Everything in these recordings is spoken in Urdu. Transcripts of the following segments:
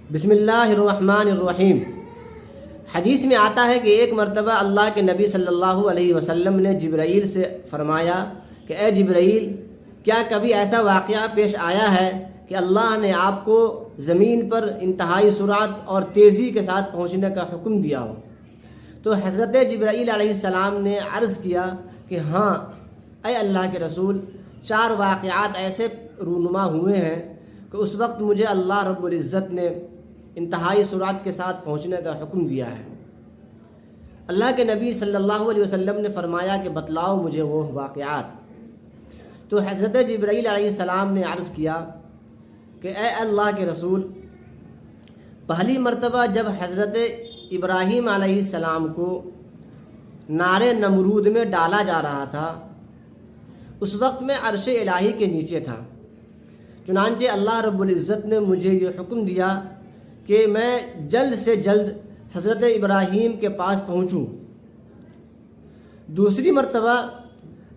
بسم اللہ الرحمن الرحیم۔ حدیث میں آتا ہے کہ ایک مرتبہ اللہ کے نبی صلی اللہ علیہ وسلم نے جبرائیل سے فرمایا کہ اے جبرائیل، کیا کبھی ایسا واقعہ پیش آیا ہے کہ اللہ نے آپ کو زمین پر انتہائی سرعت اور تیزی کے ساتھ پہنچنے کا حکم دیا ہو؟ تو حضرت جبرائیل علیہ السلام نے عرض کیا کہ ہاں اے اللہ کے رسول، 4 واقعات ایسے رونما ہوئے ہیں کہ اس وقت مجھے اللہ رب العزت نے انتہائی سرعت کے ساتھ پہنچنے کا حکم دیا ہے۔ اللہ کے نبی صلی اللہ علیہ وسلم نے فرمایا کہ بتلاؤ مجھے وہ واقعات۔ تو حضرت جبرائیل علیہ السلام نے عرض کیا کہ اے اللہ کے رسول، پہلی مرتبہ جب حضرت ابراہیم علیہ السلام کو نار نمرود میں ڈالا جا رہا تھا، اس وقت میں عرش الہی کے نیچے تھا۔ چنانچہ اللہ رب العزت نے مجھے یہ حکم دیا کہ میں جلد سے جلد حضرت ابراہیم کے پاس پہنچوں۔ دوسری مرتبہ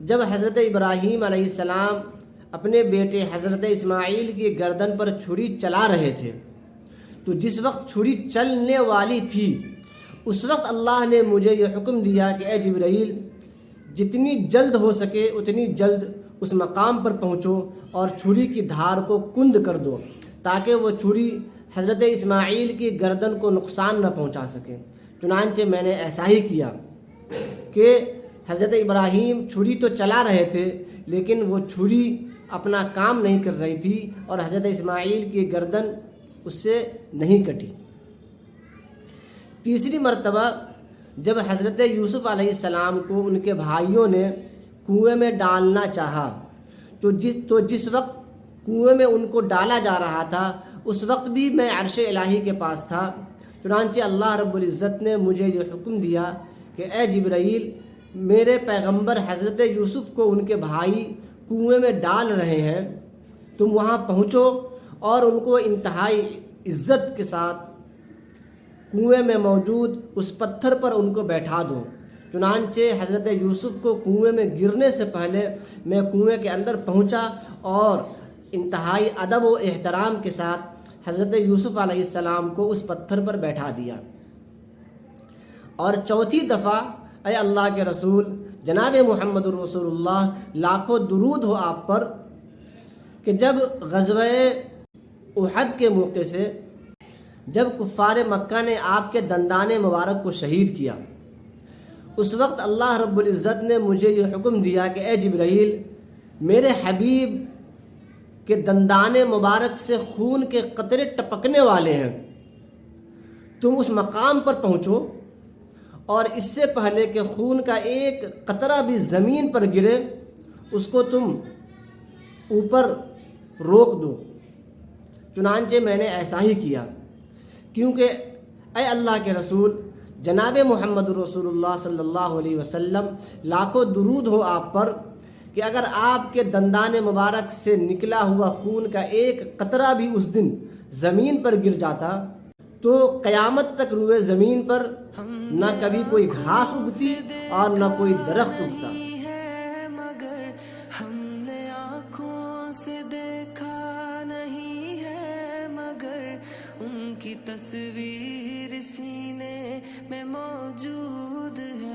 جب حضرت ابراہیم علیہ السلام اپنے بیٹے حضرت اسماعیل کی گردن پر چھری چلا رہے تھے، تو جس وقت چھری چلنے والی تھی اس وقت اللہ نے مجھے یہ حکم دیا کہ اے جبرائیل، جتنی جلد ہو سکے اتنی جلد اس مقام پر پہنچو اور چھری کی دھار کو کند کر دو تاکہ وہ چھری حضرت اسماعیل کی گردن کو نقصان نہ پہنچا سکے۔ چنانچہ میں نے ایسا ہی کیا کہ حضرت ابراہیم چھری تو چلا رہے تھے لیکن وہ چھری اپنا کام نہیں کر رہی تھی اور حضرت اسماعیل کی گردن اس سے نہیں کٹی۔ تیسری مرتبہ جب حضرت یوسف علیہ السلام کو ان کے بھائیوں نے کنویں میں ڈالنا چاہا تو جس وقت کنویں میں ان کو ڈالا جا رہا تھا اس وقت بھی میں عرش الہی کے پاس تھا۔ چنانچہ اللہ رب العزت نے مجھے یہ حکم دیا کہ اے جبرائیل، میرے پیغمبر حضرت یوسف کو ان کے بھائی کنویں میں ڈال رہے ہیں، تم وہاں پہنچو اور ان کو انتہائی عزت کے ساتھ کنویں میں موجود اس پتھر پر ان کو بیٹھا دو۔ چنانچہ حضرت یوسف کو کنویں میں گرنے سے پہلے میں کنویں کے اندر پہنچا اور انتہائی ادب و احترام کے ساتھ حضرت یوسف علیہ السلام کو اس پتھر پر بیٹھا دیا۔ اور چوتھی دفعہ اے اللہ کے رسول جناب محمد رسول اللہ، لاکھوں درود ہو آپ پر، کہ جب غزوہ احد کے موقع سے جب کفار مکہ نے آپ کے دندان مبارک کو شہید کیا، اس وقت اللہ رب العزت نے مجھے یہ حکم دیا کہ اے جبرائیل، میرے حبیب کے دندان مبارک سے خون کے قطرے ٹپکنے والے ہیں، تم اس مقام پر پہنچو اور اس سے پہلے کہ خون کا ایک قطرہ بھی زمین پر گرے اس کو تم اوپر روک دو۔ چنانچہ میں نے ایسا ہی کیا، کیونکہ اے اللہ کے رسول جناب محمد رسول اللہ صلی اللہ علیہ وسلم، لاکھوں درود ہو آپ پر، کہ اگر آپ کے دندان مبارک سے نکلا ہوا خون کا ایک قطرہ بھی اس دن زمین پر گر جاتا تو قیامت تک روئے زمین پر نہ کبھی کوئی گھاس اگتی اور نہ کوئی درخت اگتا۔ مگر ہم نے آنکھوں سے دیکھا نہیں ہے، مگر ان کی تصویر سینے میں موجود ہے۔